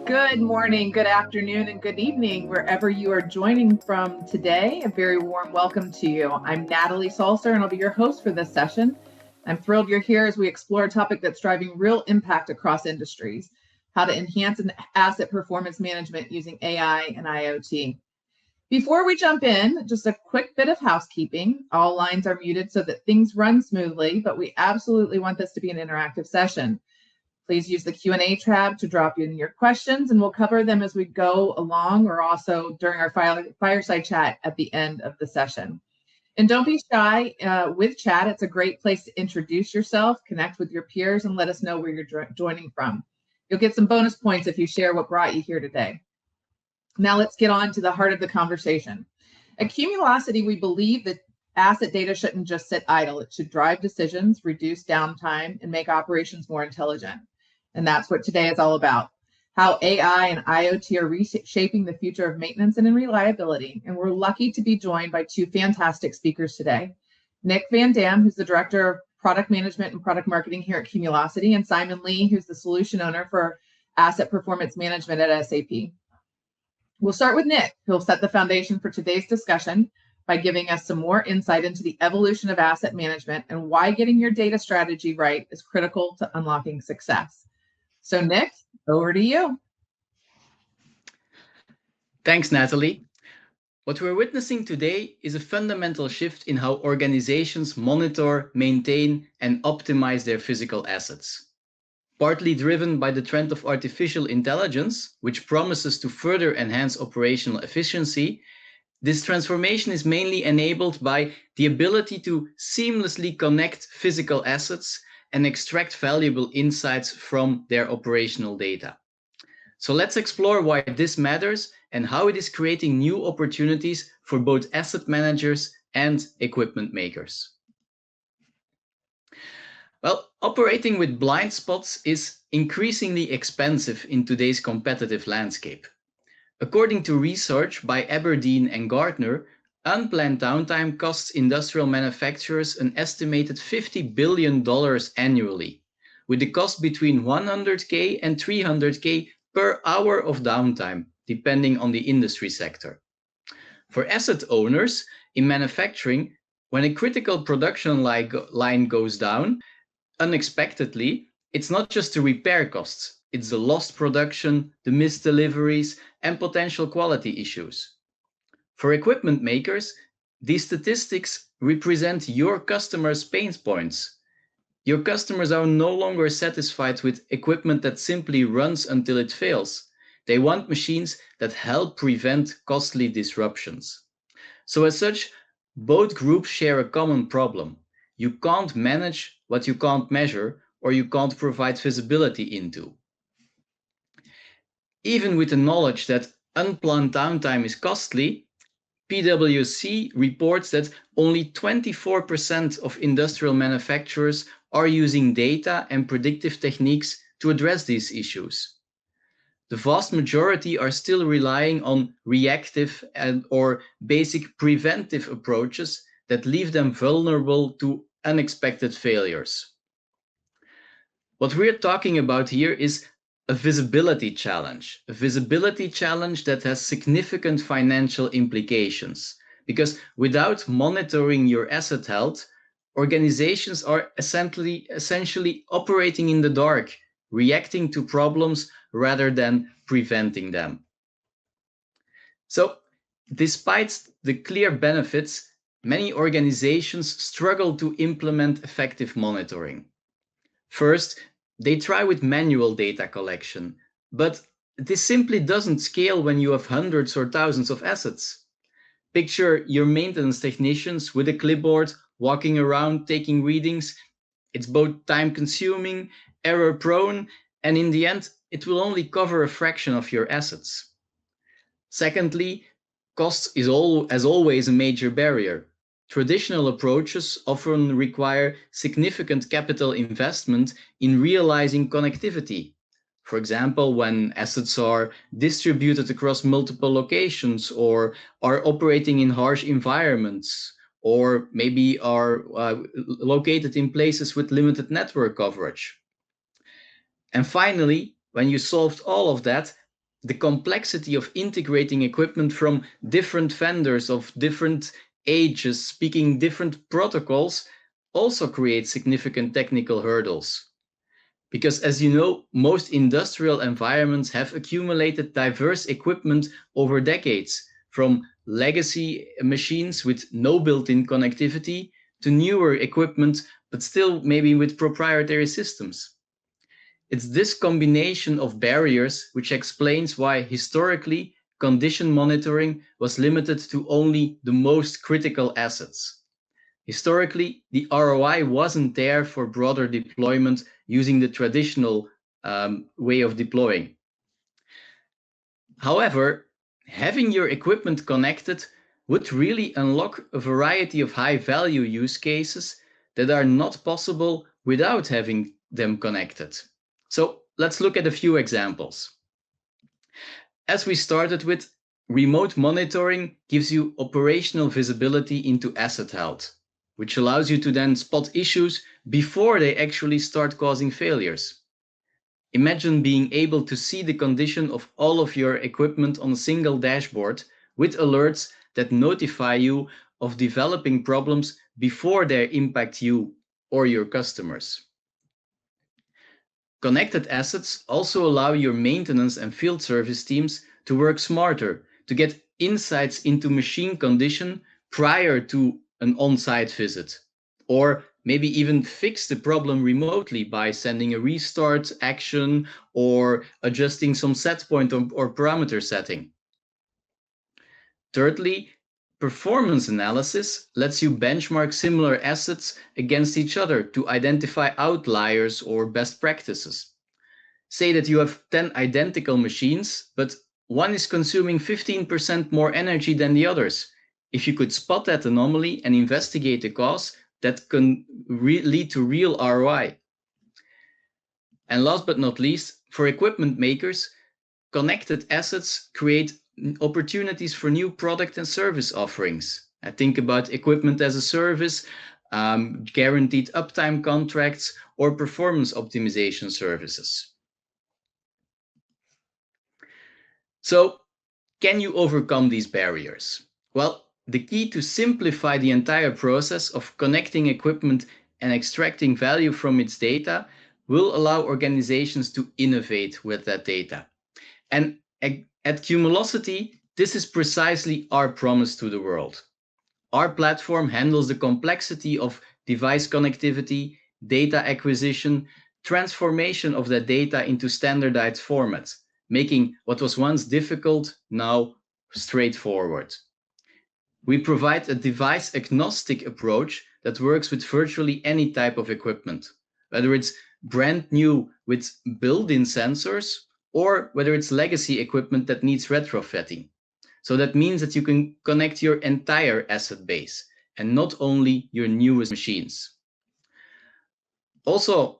Good morning, good afternoon, and good evening, wherever you are joining from today. A very warm welcome to you. I'm Natalie Salser, and I'll be your host for this session. I'm thrilled you're here as we explore a topic that's driving real impact across industries, how to enhance an asset performance management using AI and IoT. Before we jump in, just a quick bit of housekeeping. All lines are muted so that things run smoothly, but we absolutely want this to be an interactive session. Please use the Q&A tab to drop in your questions, and we'll cover them as we go along or also during our fireside chat at the end of the session. And don't be shy with chat. It's a great place to introduce yourself, connect with your peers, and let us know where you're joining from. You'll get some bonus points if you share what brought you here today. Now let's get on to the heart of the conversation. At Cumulocity, we believe that asset data shouldn't just sit idle. It should drive decisions, reduce downtime, and make operations more intelligent. And that's what today is all about, how AI and IoT are reshaping the future of maintenance and reliability. And we're lucky to be joined by two fantastic speakers today. Nick Van Damme, who's the Director of Product Management and Product Marketing here at Cumulocity, and Simon Lee, who's the Solution Owner for Asset Performance Management at SAP. We'll start with Nick, who'll set the foundation for today's discussion by giving us some more insight into the evolution of asset management and why getting your data strategy right is critical to unlocking success. So Nick, over to you. Thanks, Natalie. What we're witnessing today is a fundamental shift in how organizations monitor, maintain, and optimize their physical assets. Partly driven by the trend of artificial intelligence, which promises to further enhance operational efficiency, this transformation is mainly enabled by the ability to seamlessly connect physical assets and extract valuable insights from their operational data. So let's explore why this matters and how it is creating new opportunities for both asset managers and equipment makers. Well, operating with blind spots is increasingly expensive in today's competitive landscape. According to research by Aberdeen and Gartner, unplanned downtime costs industrial manufacturers an estimated $50 billion annually, with the cost between $100K and $300K per hour of downtime, depending on the industry sector. For asset owners in manufacturing, when a critical production line goes down unexpectedly, it's not just the repair costs, it's the lost production, the missed deliveries, and potential quality issues. For equipment makers, these statistics represent your customers' pain points. Your customers are no longer satisfied with equipment that simply runs until it fails. They want machines that help prevent costly disruptions. So as such, both groups share a common problem. You can't manage what you can't measure or you can't provide visibility into. Even with the knowledge that unplanned downtime is costly, PwC reports that only 24% of industrial manufacturers are using data and predictive techniques to address these issues. The vast majority are still relying on reactive or basic preventive approaches that leave them vulnerable to unexpected failures. What we're talking about here is a visibility challenge that has significant financial implications, because without monitoring your asset health, organizations are essentially operating in the dark, reacting to problems rather than preventing them. So, despite the clear benefits, many organizations struggle to implement effective monitoring. First, they try with manual data collection, but this simply doesn't scale when you have hundreds or thousands of assets. Picture your maintenance technicians with a clipboard, walking around, taking readings. It's both time-consuming, error-prone, and in the end, it will only cover a fraction of your assets. Secondly, cost is as always a major barrier. Traditional approaches often require significant capital investment in realizing connectivity. For example, when assets are distributed across multiple locations or are operating in harsh environments, or maybe are located in places with limited network coverage. And finally, when you solved all of that, the complexity of integrating equipment from different vendors of different ages, speaking different protocols, also creates significant technical hurdles. Because as you know, most industrial environments have accumulated diverse equipment over decades, from legacy machines with no built-in connectivity to newer equipment, but still maybe with proprietary systems. It's this combination of barriers which explains why historically condition monitoring was limited to only the most critical assets. Historically, the ROI wasn't there for broader deployment using the traditional way of deploying. However, having your equipment connected would really unlock a variety of high-value use cases that are not possible without having them connected. So let's look at a few examples. As we started with, remote monitoring gives you operational visibility into asset health, which allows you to then spot issues before they actually start causing failures. Imagine being able to see the condition of all of your equipment on a single dashboard with alerts that notify you of developing problems before they impact you or your customers. Connected assets also allow your maintenance and field service teams to work smarter, to get insights into machine condition prior to an on-site visit, or maybe even fix the problem remotely by sending a restart action or adjusting some set point or parameter setting. Thirdly, performance analysis lets you benchmark similar assets against each other to identify outliers or best practices. Say that you have 10 identical machines, but one is consuming 15% more energy than the others. If you could spot that anomaly and investigate the cause, that can lead to real ROI. And last but not least, for equipment makers, connected assets create opportunities for new product and service offerings. I think about equipment as a service, guaranteed uptime contracts, or performance optimization services. So, can you overcome these barriers? Well, the key to simplify the entire process of connecting equipment and extracting value from its data will allow organizations to innovate with that data. And at Cumulocity, this is precisely our promise to the world. Our platform handles the complexity of device connectivity, data acquisition, transformation of that data into standardized formats, making what was once difficult now straightforward. We provide a device-agnostic approach that works with virtually any type of equipment, whether it's brand new with built-in sensors or whether it's legacy equipment that needs retrofitting. So that means that you can connect your entire asset base and not only your newest machines. Also,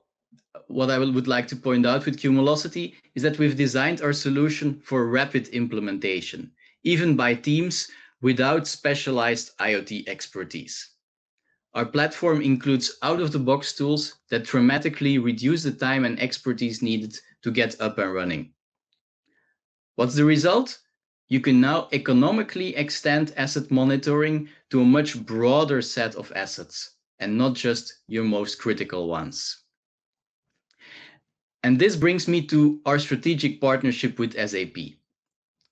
what I would like to point out with Cumulocity is that we've designed our solution for rapid implementation, even by teams without specialized IoT expertise. Our platform includes out-of-the-box tools that dramatically reduce the time and expertise needed to get up and running. What's the result? You can now economically extend asset monitoring to a much broader set of assets and not just your most critical ones. And this brings me to our strategic partnership with SAP.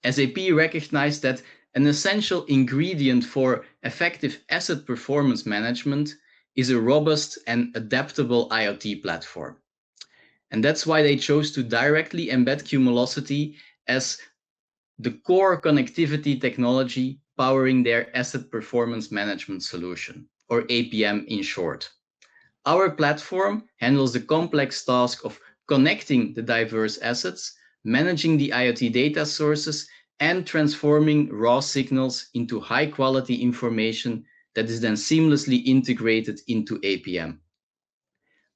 SAP recognized that an essential ingredient for effective asset performance management is a robust and adaptable IoT platform. And that's why they chose to directly embed Cumulocity as the core connectivity technology powering their asset performance management solution, or APM in short. Our platform handles the complex task of connecting the diverse assets, managing the IoT data sources, and transforming raw signals into high-quality information that is then seamlessly integrated into APM.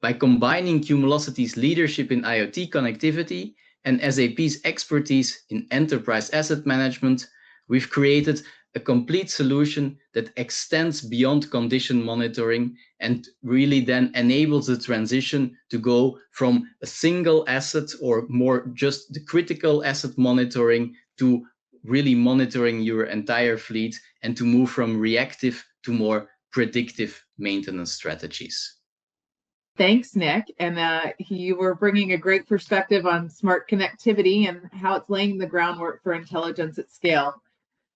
By combining Cumulocity's leadership in IoT connectivity and SAP's expertise in enterprise asset management, we've created a complete solution that extends beyond condition monitoring and really then enables the transition to go from a single asset or more just the critical asset monitoring to really monitoring your entire fleet and to move from reactive to more predictive maintenance strategies. Thanks, Nick. And you were bringing a great perspective on smart connectivity and how it's laying the groundwork for intelligence at scale.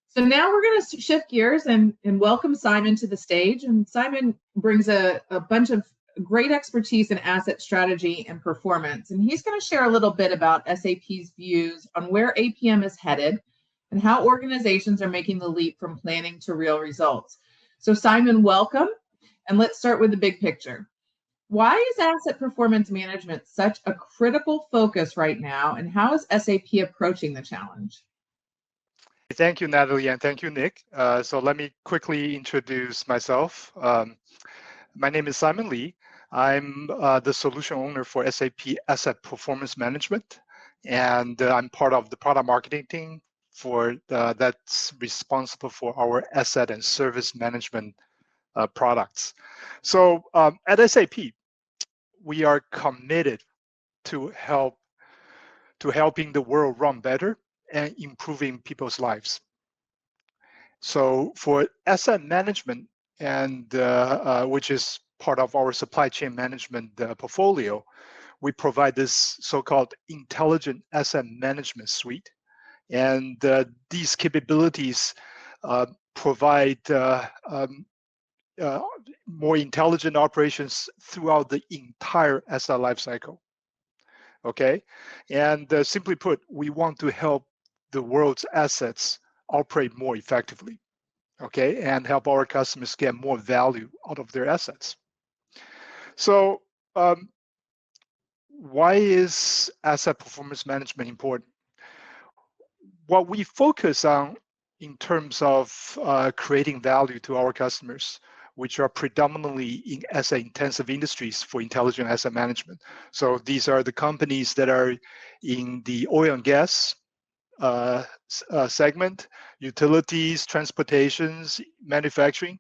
So now we're going to shift gears and welcome Simon to the stage. And Simon brings a bunch of great expertise in asset strategy and performance. And he's going to share a little bit about SAP's views on where APM is headed and how organizations are making the leap from planning to real results. So Simon, welcome. And let's start with the big picture. Why is asset performance management such a critical focus right now, and how is SAP approaching the challenge? Thank you, Natalie, and thank you, Nick. So let me quickly introduce myself. My name is Simon Lee. I'm the solution owner for SAP Asset Performance Management, and I'm part of the product marketing team that's responsible for our asset and service management products. So at SAP, we are committed to helping the world run better and improving people's lives. So for asset management, and which is part of our supply chain management portfolio, we provide this so-called intelligent asset management suite. And these capabilities provide more intelligent operations throughout the entire asset lifecycle. Okay, and simply put, we want to help the world's assets operate more effectively. Okay, and help our customers get more value out of their assets. So, why is asset performance management important? What we focus on in terms of creating value to our customers, which are predominantly in asset-intensive industries for intelligent asset management. So these are the companies that are in the oil and gas segment, utilities, transportations, manufacturing.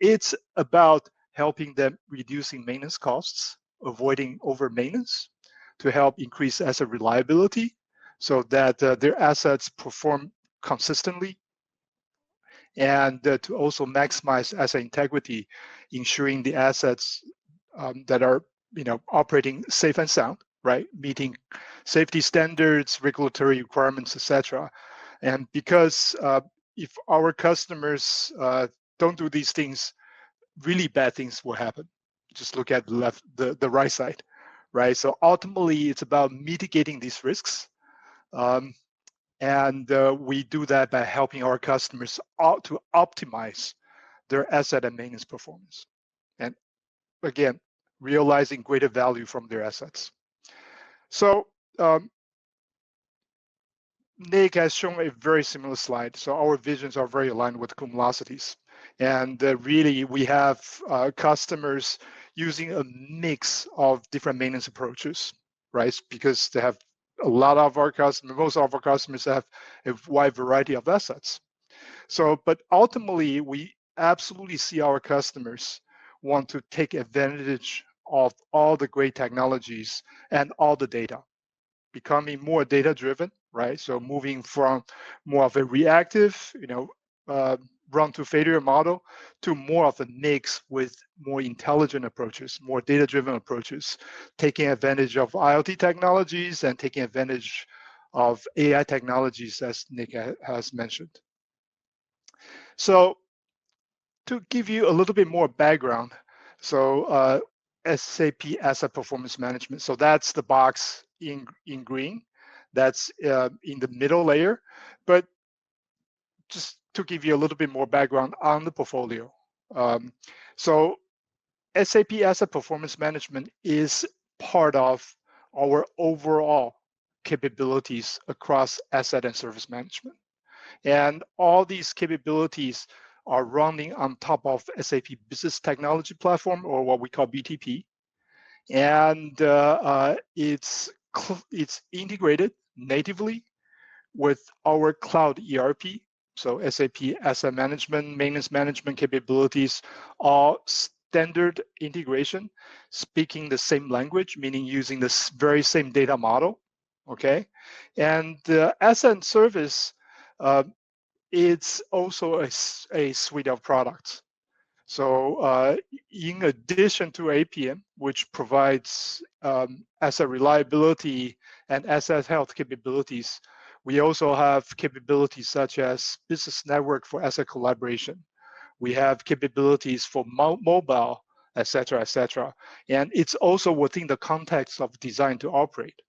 It's about helping them reducing maintenance costs, avoiding over maintenance, to help increase asset reliability so that their assets perform consistently, and to also maximize asset integrity, ensuring the assets that are operating safe and sound, right, meeting safety standards, regulatory requirements, etc. And because if our customers don't do these things, really bad things will happen. Just look at the right side, right? So ultimately, it's about mitigating these risks. And we do that by helping our customers to optimize their asset and maintenance performance. And again, realizing greater value from their assets. So Nick has shown a very similar slide. So our visions are very aligned with Cumulocity's. And really, we have customers using a mix of different maintenance approaches, right? Because they have a lot of our customers, most of our customers have a wide variety of assets. So, but ultimately, we absolutely see our customers want to take advantage of all the great technologies and all the data, becoming more data-driven, right? So moving from more of a reactive, run to failure model to more of a mix with more intelligent approaches, more data-driven approaches, taking advantage of IoT technologies and taking advantage of AI technologies, as Nick has mentioned. So to give you a little bit more background, so SAP Asset Performance Management, so that's the box in green, that's in the middle layer, but just to give you a little bit more background on the portfolio. So SAP Asset Performance Management is part of our overall capabilities across asset and service management. And all these capabilities are running on top of SAP Business Technology Platform, or what we call BTP. And it's integrated natively with our cloud ERP, So SAP asset management, maintenance management capabilities, all standard integration, speaking the same language, meaning using the very same data model. Okay, and asset and service, it's also a suite of products. So in addition to APM, which provides asset reliability and asset health capabilities, we also have capabilities such as business network for asset collaboration. We have capabilities for mobile, et cetera, et cetera. And it's also within the context of design to operate.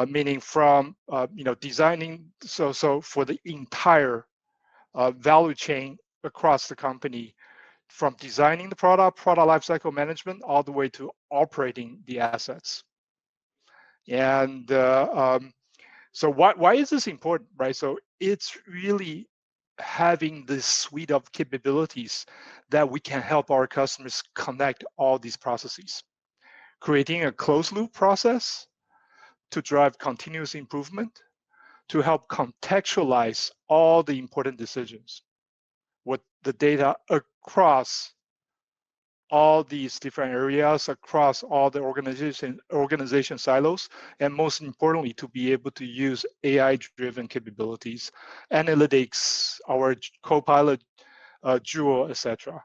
Meaning from designing, so for the entire value chain across the company, from designing the product lifecycle management, all the way to operating the assets. And so why is this important, right? So it's really having this suite of capabilities that we can help our customers connect all these processes, creating a closed loop process to drive continuous improvement, to help contextualize all the important decisions with the data across all these different areas, across all the organization silos, and most importantly, to be able to use AI-driven capabilities, analytics, our Copilot, Joule, etc.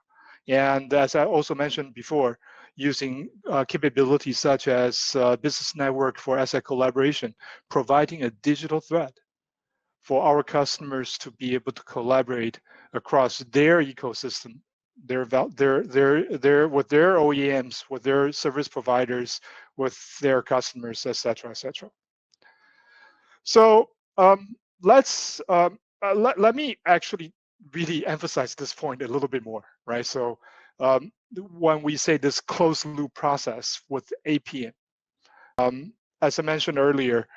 And as I also mentioned before, using capabilities such as business network for asset collaboration, providing a digital thread for our customers to be able to collaborate across their ecosystem, their with their OEMs, with their service providers, with their customers, et cetera, et cetera. So let me actually really emphasize this point a little bit more, right? So when we say this closed loop process with APM, as I mentioned earlier,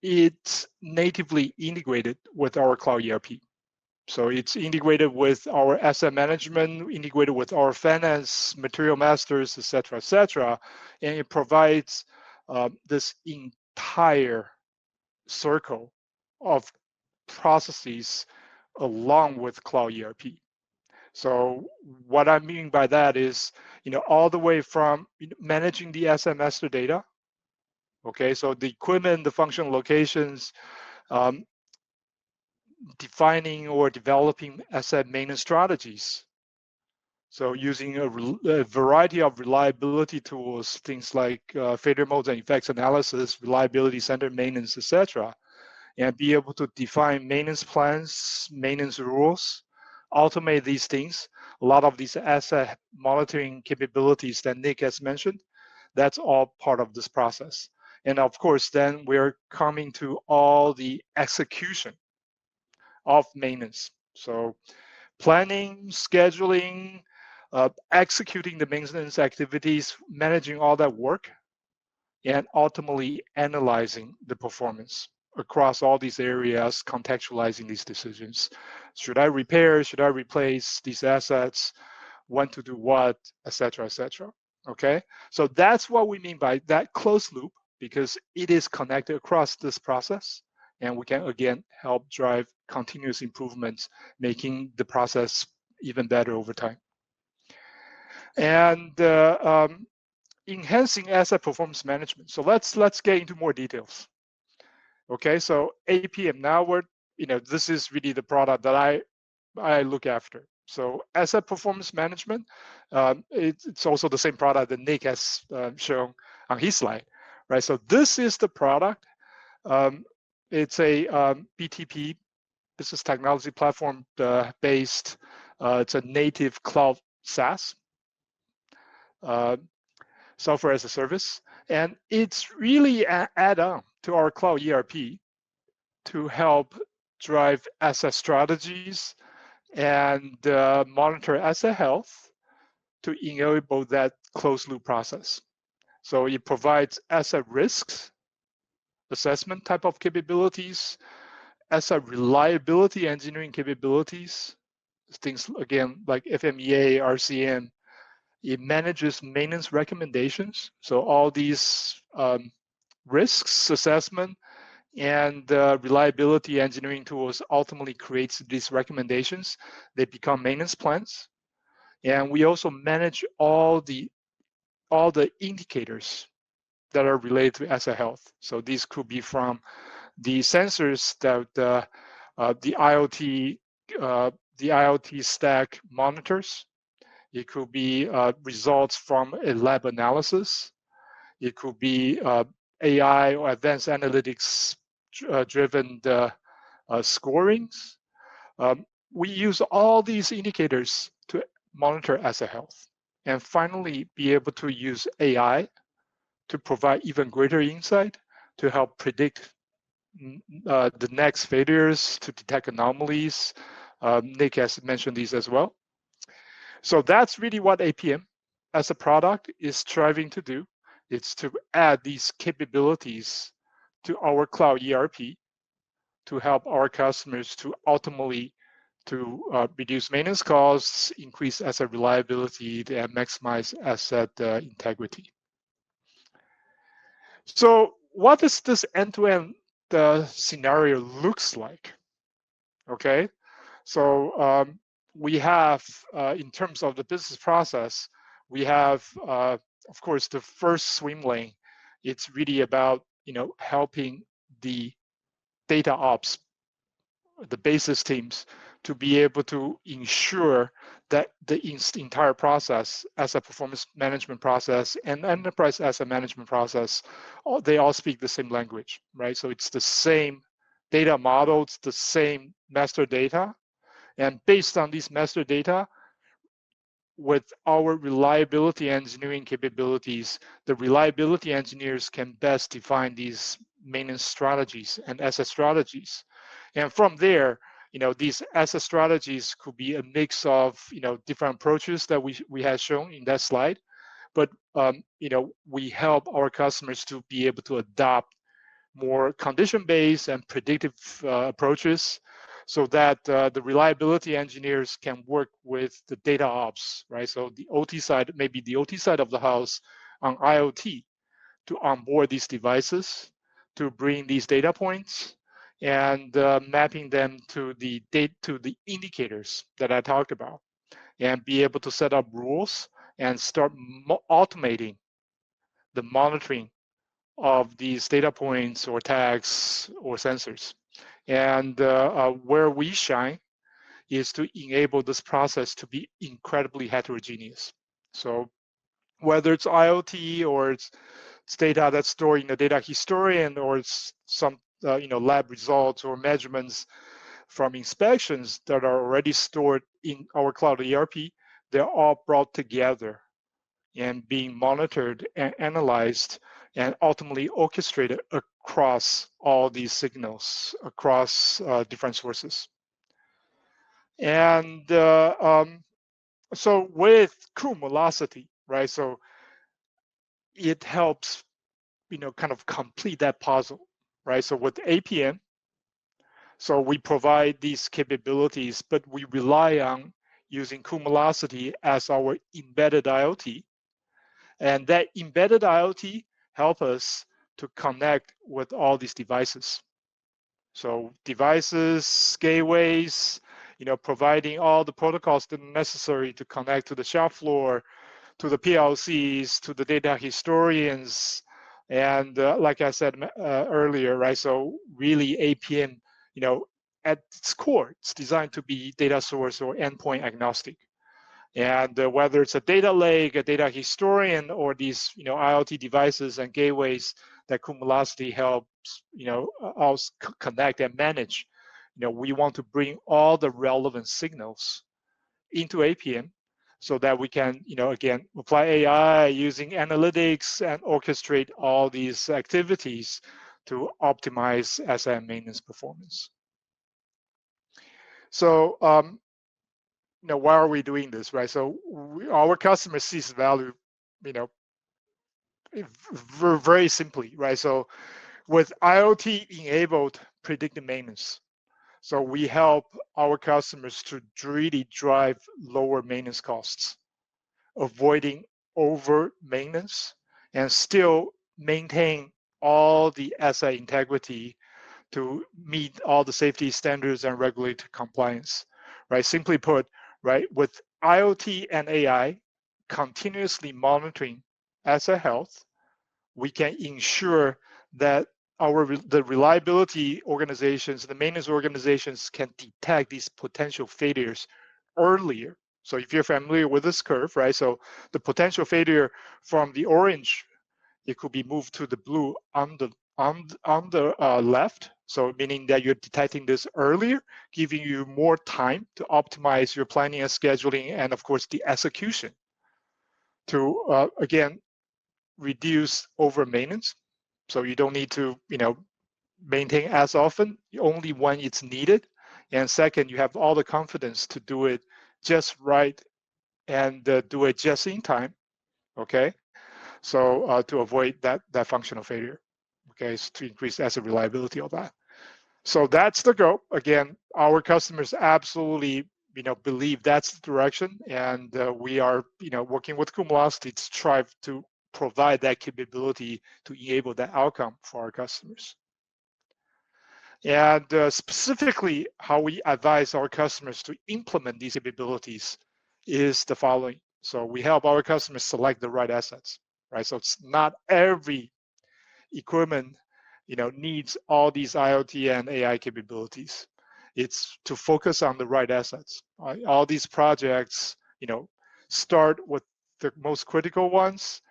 it's natively integrated with our cloud ERP. So it's integrated with our asset management, integrated with our finance, material masters, et cetera, and it provides this entire circle of processes along with cloud ERP. So what I mean by that is, all the way from managing the asset master data. Okay, so the equipment, the function locations, defining or developing asset maintenance strategies. So using a variety of reliability tools, things like failure modes and effects analysis, reliability centered maintenance, etc., and be able to define maintenance plans, maintenance rules, automate these things. A lot of these asset monitoring capabilities that Nick has mentioned, that's all part of this process. And of course, then we're coming to all the execution of maintenance. So planning, scheduling, executing the maintenance activities, managing all that work, and ultimately analyzing the performance across all these areas, contextualizing these decisions. Should I repair? Should I replace these assets? When to do what, et cetera, et cetera. Okay, so that's what we mean by that closed loop, because it is connected across this process, and we can again help drive continuous improvements, making the process even better over time. And enhancing asset performance management. So let's get into more details. Okay, so APM, now this is really the product that I look after. So asset performance management, it's also the same product that Nick has shown on his slide, right? So this is the product. It's a BTP, business technology platform based. It's a native cloud SaaS, software as a service, and it's really an add-on to our cloud ERP to help drive asset strategies and monitor asset health to enable that closed loop process. So it provides asset risks assessment type of capabilities, asset reliability engineering capabilities, things again like FMEA, RCM. It manages maintenance recommendations. So all these risks assessment And reliability engineering tools ultimately creates these recommendations. They become maintenance plans. And we also manage all the indicators that are related to asset health. So these could be from the sensors that the IoT stack monitors. It could be results from a lab analysis. It could be AI or advanced analytics driven scorings. We use all these indicators to monitor asset health. And finally, be able to use AI to provide even greater insight to help predict the next failures, to detect anomalies. Nick has mentioned these as well. So that's really what APM as a product is striving to do. It's to add these capabilities to our cloud ERP to help our customers to ultimately to reduce maintenance costs, increase asset reliability, and maximize asset integrity. So what does this end-to-end scenario looks like? Okay, so we have, in terms of the business process, we have, of course, the first swim lane. It's really about helping the data ops, the basis teams, to be able to ensure that the entire process, as a performance management process and enterprise asset management process, they all speak the same language, right? So it's the same data model, it's the same master data. And based on these master data, with our reliability engineering capabilities, the reliability engineers can best define these maintenance strategies and asset strategies. And from there, these asset strategies could be a mix of, different approaches that we had shown in that slide. But, we help our customers to be able to adopt more condition-based and predictive approaches, so that the reliability engineers can work with the data ops, right? So the OT side, maybe the OT side of the house on IoT, to onboard these devices, to bring these data points, and mapping them to the indicators that I talked about, and be able to set up rules and start automating the monitoring of these data points or tags or sensors. And where we shine is to enable this process to be incredibly heterogeneous. So whether it's IoT or it's data that's stored in a data historian, or it's some lab results or measurements from inspections that are already stored in our cloud ERP, they're all brought together and being monitored and analyzed and ultimately orchestrated across all these signals, across different sources. And so with Cumulocity, right, so it helps, kind of complete that puzzle, right? So with APM, so we provide these capabilities, but we rely on using Cumulocity as our embedded IoT. And that embedded IoT help us to connect with all these devices. So devices, gateways, providing all the protocols that are necessary to connect to the shop floor, to the PLCs, to the data historians. And like I said earlier, right, so really APM, at its core, it's designed to be data source or endpoint agnostic. And whether it's a data lake, a data historian, or these IoT devices and gateways that Cumulocity helps us connect and manage, we want to bring all the relevant signals into APM, so that we can again apply AI using analytics and orchestrate all these activities to optimize asset maintenance performance. So why are we doing this, right? So our customer sees value, very simply, right? So with IoT-enabled predictive maintenance, so we help our customers to really drive lower maintenance costs, avoiding over maintenance, and still maintain all the asset integrity to meet all the safety standards and regulatory compliance, right? Simply put, right, with IoT and AI continuously monitoring asset health, we can ensure that the reliability organizations, the maintenance organizations can detect these potential failures earlier. So if you're familiar with this curve, right? So the potential failure from the orange, it could be moved to the blue on the left. So meaning that you're detecting this earlier, giving you more time to optimize your planning and scheduling, and of course the execution to again reduce over maintenance. So you don't need to maintain as often, only when it's needed. And second, you have all the confidence to do it just right and do it just in time. Okay, so to avoid that functional failure. Okay, so to increase the asset reliability of that. So that's the goal. Again, our customers absolutely believe that's the direction, and we are working with Cumulocity to try to provide that capability to enable that outcome for our customers. And specifically, how we advise our customers to implement these capabilities is the following. So we help our customers select the right assets, right? So it's not every equipment needs all these IoT and AI capabilities. It's to focus on the right assets. All these projects, start with the most critical ones,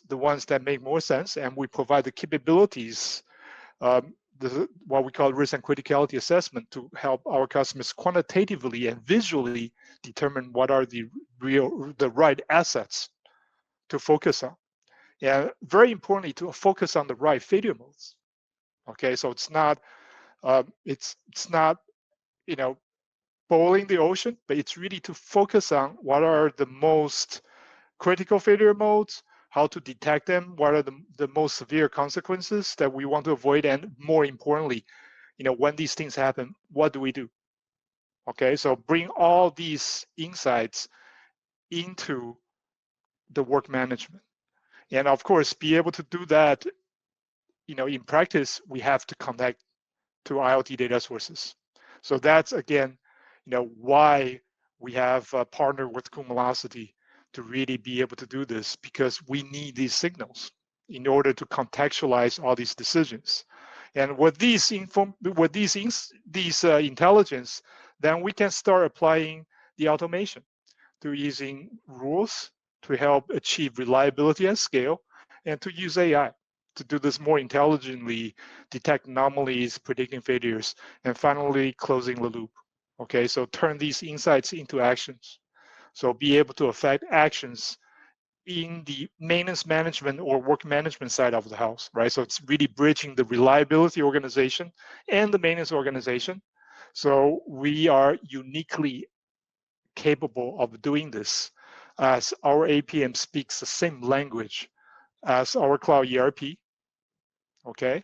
the ones that make more sense, and we provide the capabilities, what we call risk and criticality assessment, to help our customers quantitatively and visually determine what are the right assets to focus on. And very importantly, to focus on the right failure modes. Okay, so it's not boiling the ocean, but it's really to focus on what are the most critical failure modes, how to detect them, what are the most severe consequences that we want to avoid, and more importantly, when these things happen, what do we do? Okay, so bring all these insights into the work management. And of course, be able to do that, in practice, we have to connect to IoT data sources. So that's, again, why we have partnered with Cumulocity to really be able to do this, because we need these signals in order to contextualize all these decisions. And with these intelligence, then we can start applying the automation to using rules to help achieve reliability at scale, and to use AI to do this more intelligently, detect anomalies, predicting failures, and finally closing the loop. Okay, so turn these insights into actions. So be able to affect actions in the maintenance management or work management side of the house, right? So it's really bridging the reliability organization and the maintenance organization. So we are uniquely capable of doing this, as our APM speaks the same language as our cloud ERP, okay?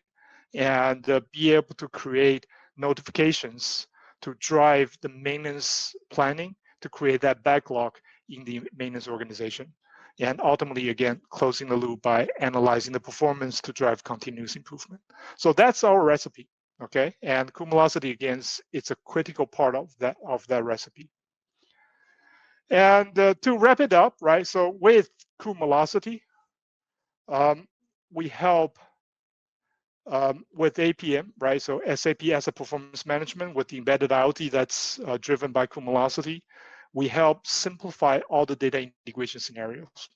And be able to create notifications to drive the maintenance planning, to create that backlog in the maintenance organization. And ultimately, again, closing the loop by analyzing the performance to drive continuous improvement. So that's our recipe, okay? And Cumulocity, again, it's a critical part of that recipe. And to wrap it up, right? So with Cumulocity, we help with APM, right? So SAP Asset Performance Management with the embedded IoT that's driven by Cumulocity. We help simplify all the data integration scenarios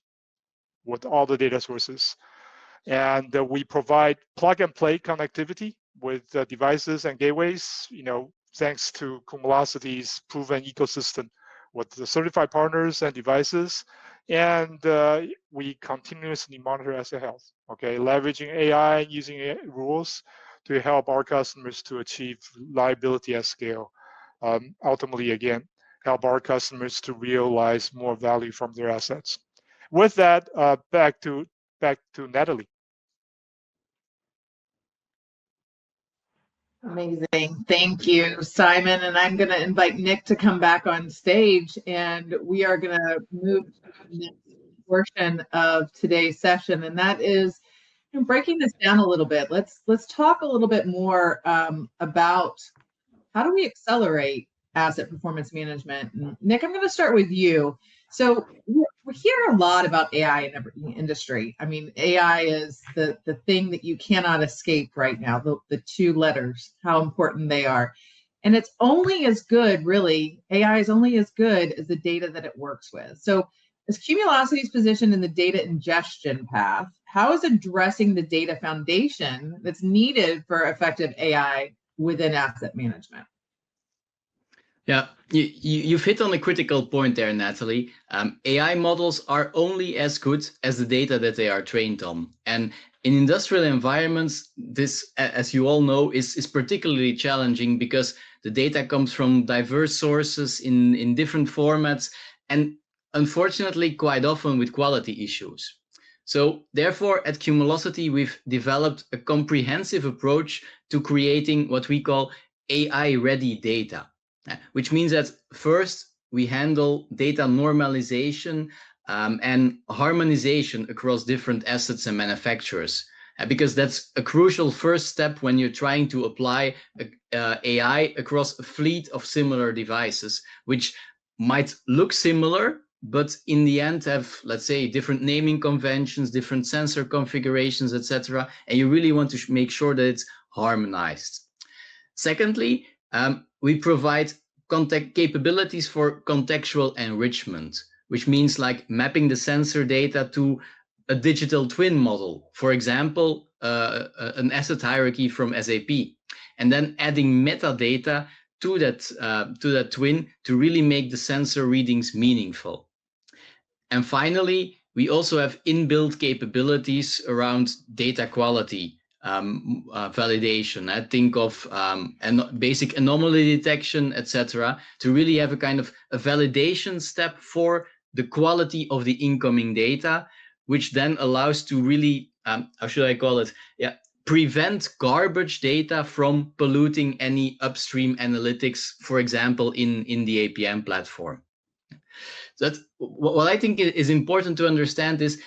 with all the data sources. And we provide plug and play connectivity with devices and gateways, thanks to Cumulocity's proven ecosystem with the certified partners and devices. And we continuously monitor asset health, okay? Leveraging AI, using rules to help our customers to achieve reliability at scale. Ultimately, again, help our customers to realize more value from their assets. With that, back to Natalie. Amazing. Thank you, Simon. And I'm going to invite Nick to come back on stage, and we are going to move to the next portion of today's session, and that is And breaking this down a little bit, let's talk a little bit more about how do we accelerate asset performance management. And Nick, I'm going to start with you. So we hear a lot about AI in every industry. I mean, AI is the thing that you cannot escape right now. The two letters, how important they are. And it's only as good, really, AI is only as good as the data that it works with. So as Cumulocity's position in the data ingestion path, how is addressing the data foundation that's needed for effective AI within asset management? Yeah, you've hit on a critical point there, Natalie. AI models are only as good as the data that they are trained on. And in industrial environments, this, as you all know, is particularly challenging because the data comes from diverse sources in different formats, and unfortunately, quite often with quality issues. So therefore, at Cumulocity, we've developed a comprehensive approach to creating what we call AI-ready data. Which means that first we handle data normalization and harmonization across different assets and manufacturers, because that's a crucial first step when you're trying to apply AI across a fleet of similar devices, which might look similar, but in the end have, let's say, different naming conventions, different sensor configurations, etc. And you really want to make sure that it's harmonized. Secondly, we provide context capabilities for contextual enrichment, which means like mapping the sensor data to a digital twin model, for example, an asset hierarchy from SAP, and then adding metadata to that twin to really make the sensor readings meaningful. And finally, we also have inbuilt capabilities around data quality validation. I think of basic anomaly detection, etc., to really have a kind of a validation step for the quality of the incoming data, which then allows to really, how should I call it? Yeah, prevent garbage data from polluting any upstream analytics, for example, in the APM platform. So that's what I think is important to understand is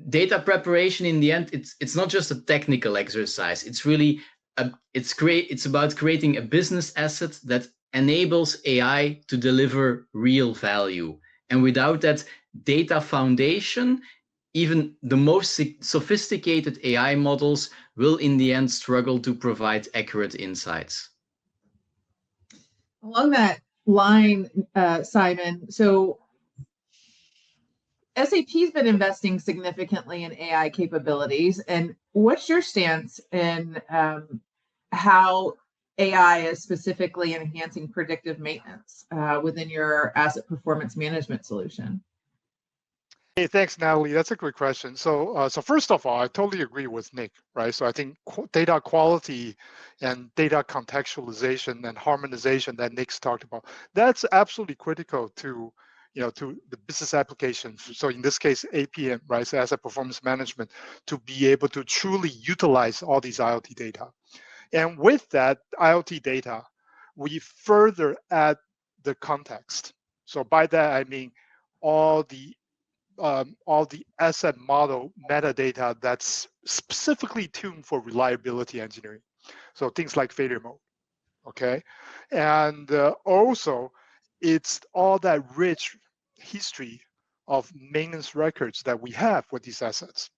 data preparation. In the end, it's not just a technical exercise. It's really it's about creating a business asset that enables AI to deliver real value. And without that data foundation, even the most sophisticated AI models will in the end struggle to provide accurate insights. Along that line, Simon, so SAP's been investing significantly in AI capabilities. And what's your stance in how AI is specifically enhancing predictive maintenance within your asset performance management solution? Hey, thanks, Natalie. That's a great question. So first of all, I totally agree with Nick, right? So I think data quality and data contextualization and harmonization that Nick's talked about, that's absolutely critical to to the business applications. So in this case, APM, right? So asset performance management, to be able to truly utilize all these IoT data. And with that IoT data, we further add the context. So by that, I mean all the asset model metadata that's specifically tuned for reliability engineering. So things like failure mode, okay? And also, it's all that rich history of maintenance records that we have with these assets.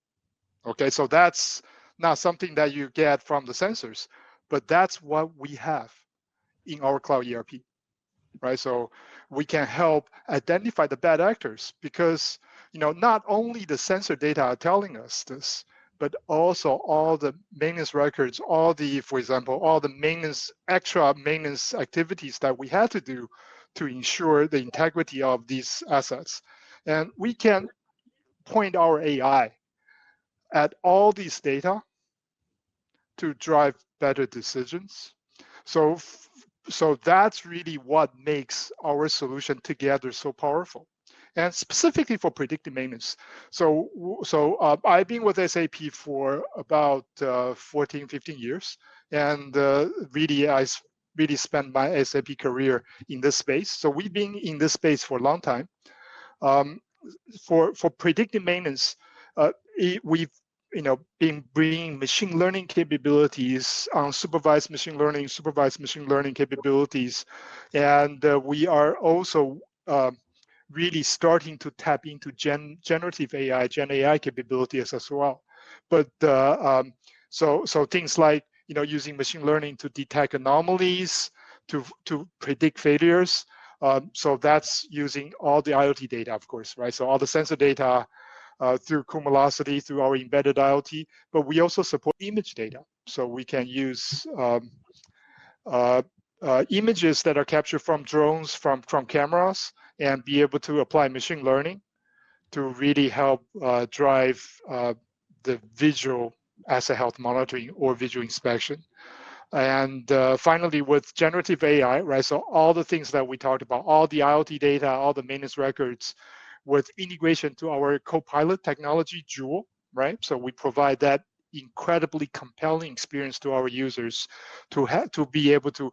Okay, so that's not something that you get from the sensors, but that's what we have in our cloud ERP, right? So we can help identify the bad actors because not only the sensor data are telling us this, but also all the maintenance records, for example, all the extra maintenance activities that we had to do to ensure the integrity of these assets. And we can point our AI at all these data to drive better decisions. So that's really what makes our solution together so powerful. And specifically for predictive maintenance. So I've been with SAP for about 14, 15 years. And really, I really spent my SAP career in this space. So we've been in this space for a long time. For predictive maintenance, bringing machine learning capabilities, supervised machine learning capabilities, and we are also really starting to tap into generative AI, Gen AI capabilities as well. But so things like using machine learning to detect anomalies, to predict failures. So that's using all the IoT data, of course, right? So all the sensor data through Cumulocity, through our embedded IoT, but we also support image data. So we can use images that are captured from drones, from cameras, and be able to apply machine learning to really help drive the visual asset health monitoring or visual inspection. And finally, with generative AI, right? So all the things that we talked about, all the IoT data, all the maintenance records, with integration to our Copilot technology, Joule, right? So we provide that incredibly compelling experience to our users to be able to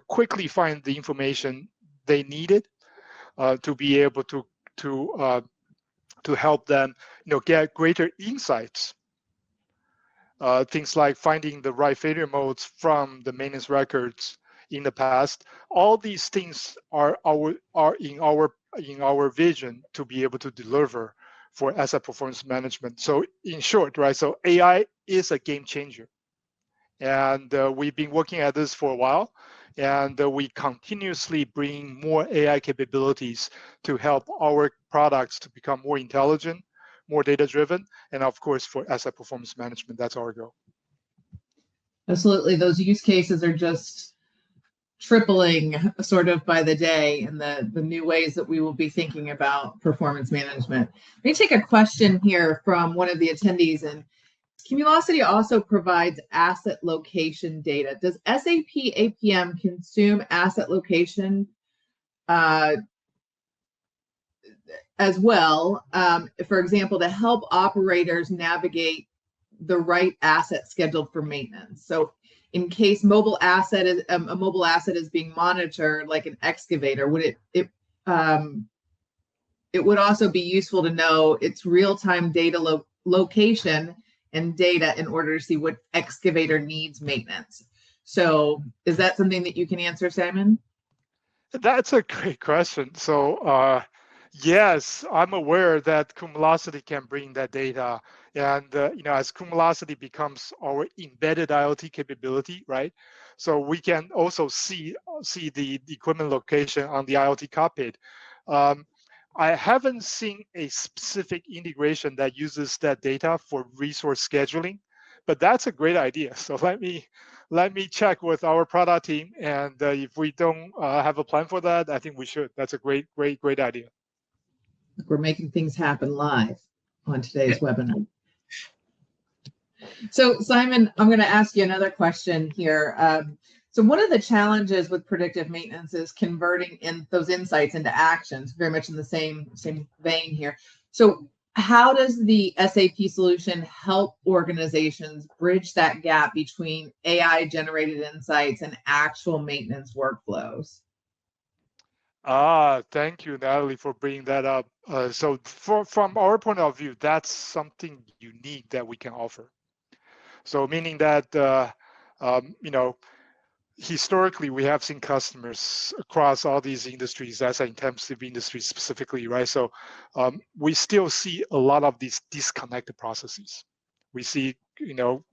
quickly find the information they needed, to be able to help them get greater insights. Things like finding the right failure modes from the maintenance records in the past. All these things are in our vision to be able to deliver for asset performance management. So in short, right? So AI is a game changer, and we've been working at this for a while, and we continuously bring more AI capabilities to help our products to become more intelligent, more data-driven, and of course, for asset performance management, that's our goal. Absolutely. Those use cases are just tripling sort of by the day, and the new ways that we will be thinking about performance management. Let me take a question here from one of the attendees. And Cumulocity also provides asset location data. Does SAP APM consume asset location as well, for example, to help operators navigate the right asset scheduled for maintenance? So in case a mobile asset is being monitored, like an excavator, would it would also be useful to know its real-time data location and data in order to see what excavator needs maintenance. So is that something that you can answer, Simon? That's a great question. So yes, I'm aware that Cumulocity can bring that data, and as Cumulocity becomes our embedded IoT capability, right? So we can also see the equipment location on the IoT cockpit. I haven't seen a specific integration that uses that data for resource scheduling, but that's a great idea. So let me check with our product team, and if we don't have a plan for that, I think we should. That's a great idea. We're making things happen live on today's webinar. So Simon, I'm going to ask you another question here. So one of the challenges with predictive maintenance is converting those insights into actions, very much in the same vein here. So how does the SAP solution help organizations bridge that gap between AI-generated insights and actual maintenance workflows? Thank you, Natalie, for bringing that up. So from our point of view, that's something unique that we can offer. So meaning that, historically, we have seen customers across all these industries, asset-intensive industries specifically, right? So we still see a lot of these disconnected processes. We see,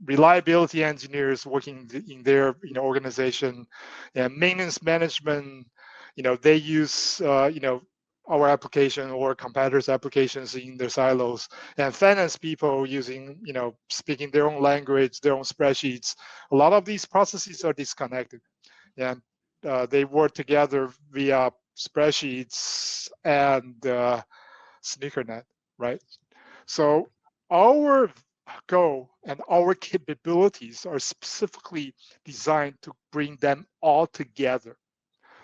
reliability engineers working in their, organization, and maintenance management. They use, our application or competitors' applications in their silos, and finance people using, speaking their own language, their own spreadsheets. A lot of these processes are disconnected, and they work together via spreadsheets and SneakerNet, right? So our goal and our capabilities are specifically designed to bring them all together.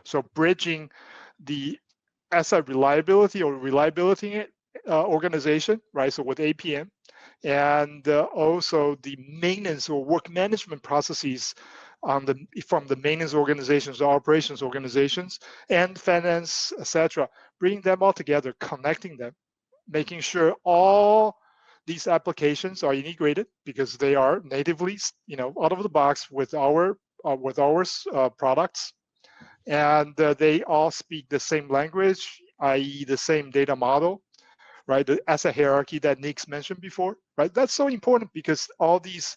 So bridging the asset reliability or reliability organization, right? So with APM, and also the maintenance or work management processes from the maintenance organizations, the operations organizations, and finance, etc. Bring them all together, connecting them, making sure all these applications are integrated because they are natively, out of the box with our products, and they all speak the same language, i.e., the same data model, right? The asset hierarchy that Nick's mentioned before, right? That's so important because all these,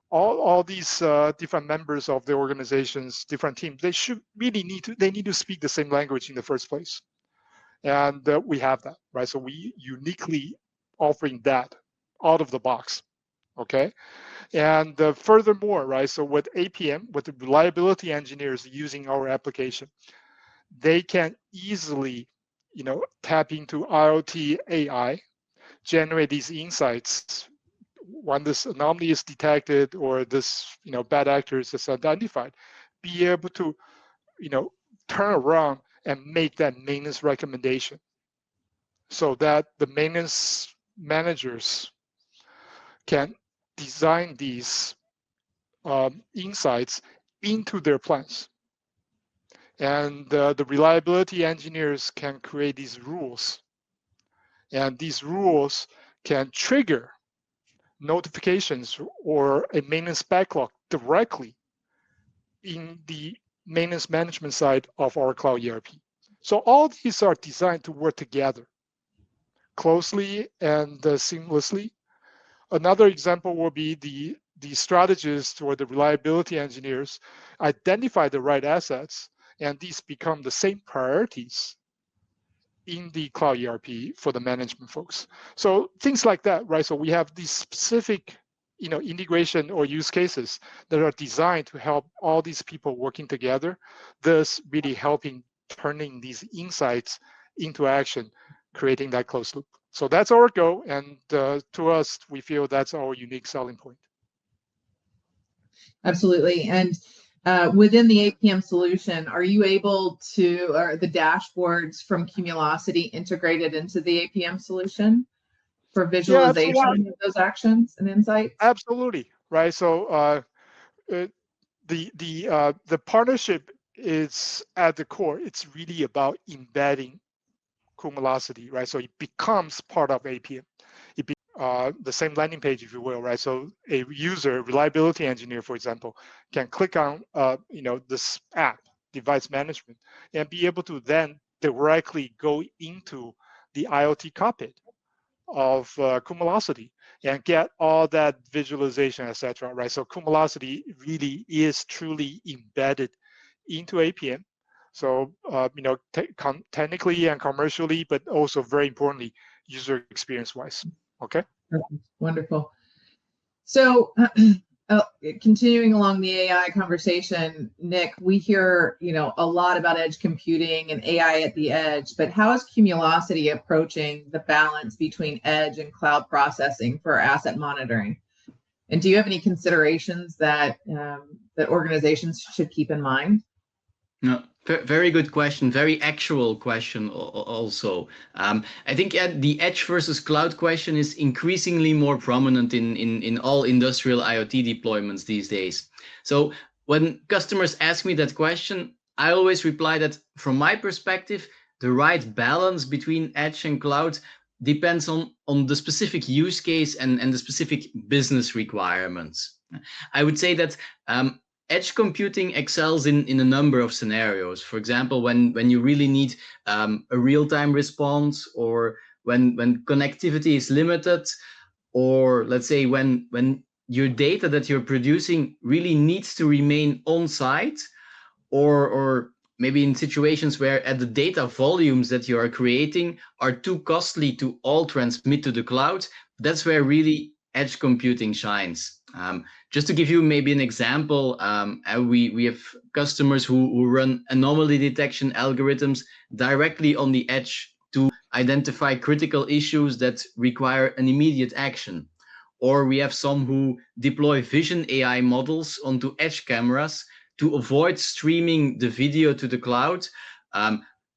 all these different members of the organizations, different teams, they should really need to speak the same language in the first place, and we have that, right? So we uniquely offering that out of the box, okay? And furthermore, right? So with APM, with the reliability engineers using our application, they can easily, tap into IoT AI, generate these insights when this anomaly is detected or this, bad actors is identified, be able to, turn around and make that maintenance recommendation so that the maintenance managers can design these insights into their plans. And the reliability engineers can create these rules. And these rules can trigger notifications or a maintenance backlog directly in the maintenance management side of our cloud ERP. So all these are designed to work together closely and seamlessly. Another example will be the strategists or the reliability engineers identify the right assets, and these become the same priorities in the cloud ERP for the management folks. So things like that, right? So we have these specific, integration or use cases that are designed to help all these people working together, thus really helping turning these insights into action, creating that closed loop. So that's our goal, and to us, we feel that's our unique selling point. Absolutely. And within the APM solution, are you able to, are the dashboards from Cumulocity integrated into the APM solution for visualization of those actions and insights? Absolutely, right? So the partnership is at the core. It's really about embedding Cumulocity, right? So it becomes part of APM. The same landing page, if you will, right? So a user, reliability engineer, for example, can click on, this app, device management, and be able to then directly go into the IoT cockpit of Cumulocity and get all that visualization, etc. Right? So Cumulocity really is truly embedded into APM. So technically and commercially, but also very importantly, user experience-wise. Okay. Wonderful. So continuing along the AI conversation, Nick, we hear, a lot about edge computing and AI at the edge, but how is Cumulocity approaching the balance between edge and cloud processing for asset monitoring? And do you have any considerations that that organizations should keep in mind? No, very good question. Very actual question also. I think the edge versus cloud question is increasingly more prominent in all industrial IoT deployments these days. So when customers ask me that question, I always reply that from my perspective, the right balance between edge and cloud depends on the specific use case and the specific business requirements. I would say that edge computing excels in a number of scenarios. For example, when you really need a real-time response, or when connectivity is limited, or let's say when your data that you're producing really needs to remain on site, or maybe in situations where the data volumes that you are creating are too costly to all transmit to the cloud. That's where really edge computing shines. Just to give you maybe an example, we have customers who run anomaly detection algorithms directly on the edge to identify critical issues that require an immediate action. Or we have some who deploy vision AI models onto edge cameras to avoid streaming the video to the cloud,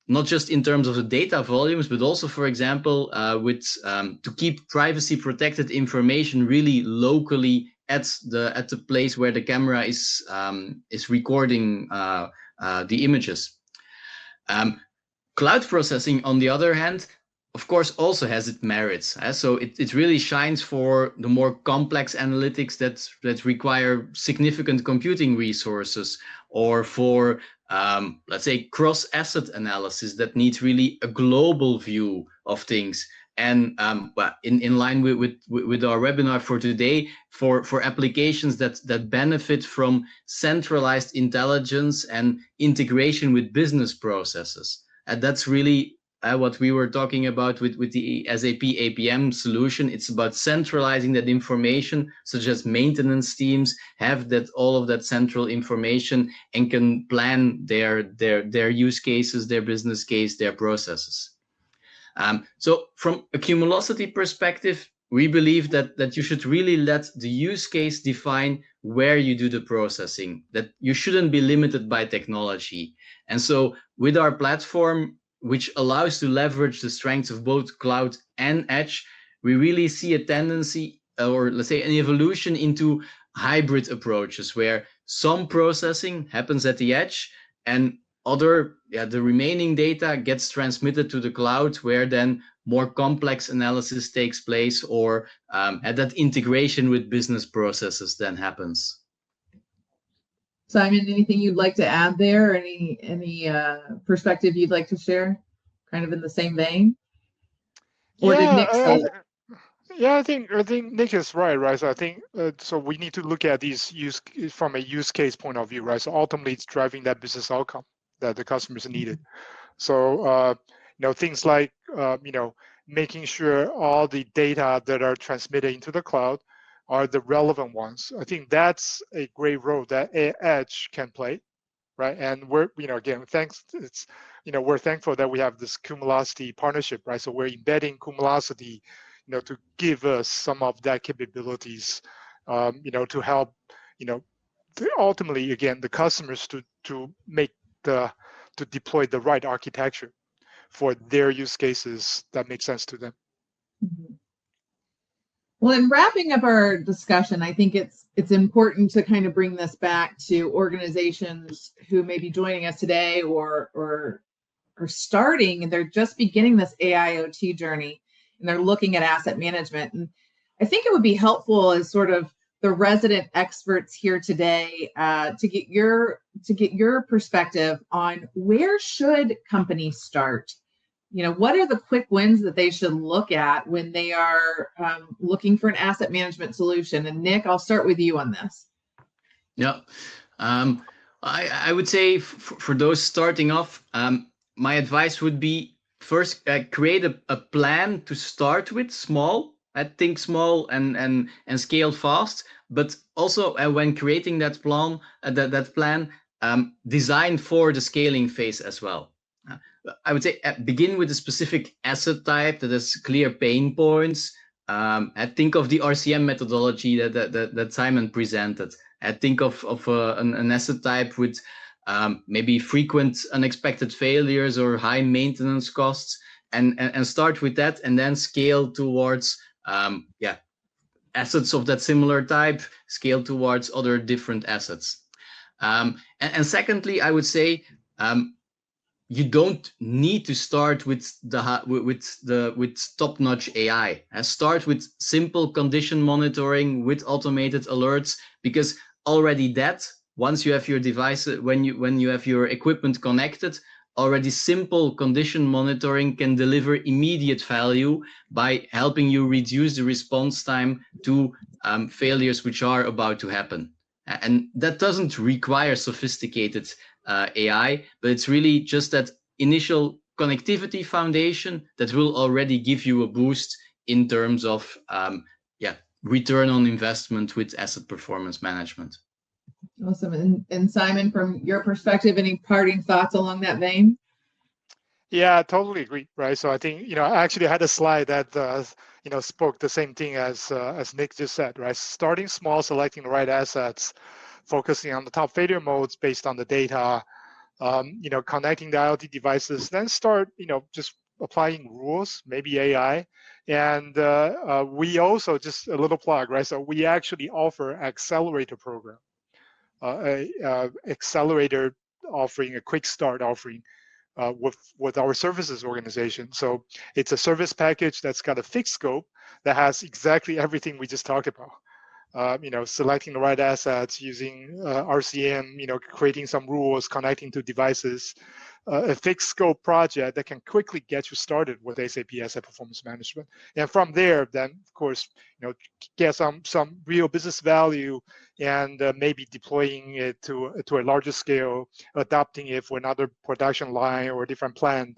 not just in terms of the data volumes, but also, for example, to keep privacy protected information really locally at the place where the camera is recording the images. Cloud processing, on the other hand, of course, also has its merits. So it really shines for the more complex analytics that require significant computing resources, or for, let's say, cross-asset analysis that needs really a global view of things. And in line with our webinar for today, for applications that benefit from centralized intelligence and integration with business processes. And that's really what we were talking about with the SAP APM solution. It's about centralizing that information, such as maintenance teams have all of that central information and can plan their use cases, their business case, their processes. So from a Cumulocity perspective, we believe that you should really let the use case define where you do the processing, that you shouldn't be limited by technology. And so with our platform, which allows to leverage the strengths of both cloud and edge, we really see a tendency, or let's say an evolution into hybrid approaches, where some processing happens at the edge and the remaining data gets transmitted to the cloud, where then more complex analysis takes place, or that integration with business processes then happens. Simon, anything you'd like to add there? Or any perspective you'd like to share, kind of in the same vein? Or did Nick say it? Yeah, I think Nick is right. So I think so we need to look at these from a use case point of view, right? So ultimately, it's driving that business outcome that the customers needed. So things like making sure all the data that are transmitted into the cloud are the relevant ones. I think that's a great role that Edge can play, right? And we're again, we're thankful that we have this Cumulocity partnership, right? So we're embedding Cumulocity, to give us some of that capabilities, to help, ultimately, again, the customers to deploy the right architecture for their use cases that make sense to them. Mm-hmm. Well, in wrapping up our discussion, I think it's important to kind of bring this back to organizations who may be joining us today or starting, and they're just beginning this AIoT journey, and they're looking at asset management. And I think it would be helpful as sort of the resident experts here today to get your perspective on where should companies start. What are the quick wins that they should look at when they are looking for an asset management solution? And Nick, I'll start with you on this. Yeah, I would say for those starting off, my advice would be first create a plan to start with, small. I think small and scale fast, but also when creating that plan, design for the scaling phase as well. I would say begin with a specific asset type that has clear pain points. I think of the RCM methodology that Simon presented. I think of an asset type with maybe frequent unexpected failures or high maintenance costs, and start with that, and then scale towards assets of that similar type, scale towards other different assets. And secondly, I would say you don't need to start with top-notch AI. Start with simple condition monitoring with automated alerts, because already that, once you have your device, when you have your equipment connected, already simple condition monitoring can deliver immediate value by helping you reduce the response time to failures which are about to happen. And that doesn't require sophisticated AI, but it's really just that initial connectivity foundation that will already give you a boost in terms of return on investment with asset performance management. Awesome. And Simon, from your perspective, any parting thoughts along that vein? Yeah, I totally agree. Right. So I think I actually had a slide that spoke the same thing as Nick just said. Right. Starting small, selecting the right assets, focusing on the top failure modes based on the data, connecting the IoT devices, then start, just applying rules, maybe AI. And we also, just a little plug, right? So we actually offer accelerator program, accelerator offering, a quick start offering, with our services organization. So it's a service package that's got a fixed scope that has exactly everything we just talked about. Selecting the right assets, using RCM, creating some rules, connecting to devices, a fixed scope project that can quickly get you started with SAP Asset Performance Management. And from there, then of course, get some real business value, and maybe deploying it to a larger scale, adopting it for another production line or a different plant,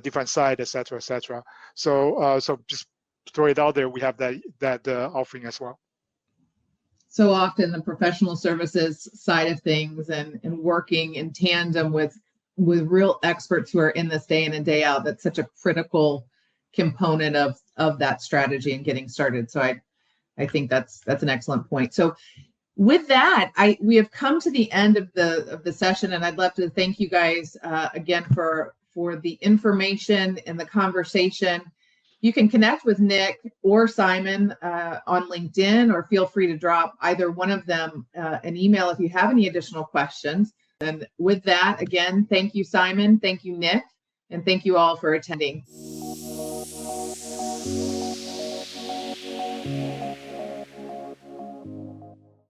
different site, et cetera, et cetera. So just throw it out there. We have that offering as well. So often the professional services side of things and working in tandem with real experts who are in this day in and day out, that's such a critical component of that strategy and getting started. So I think that's an excellent point. So with that, we have come to the end of the session, and I'd love to thank you guys again for the information and the conversation. You can connect with Nick or Simon on LinkedIn, or feel free to drop either one of them an email if you have any additional questions. And with that, again, thank you, Simon. Thank you, Nick. And thank you all for attending.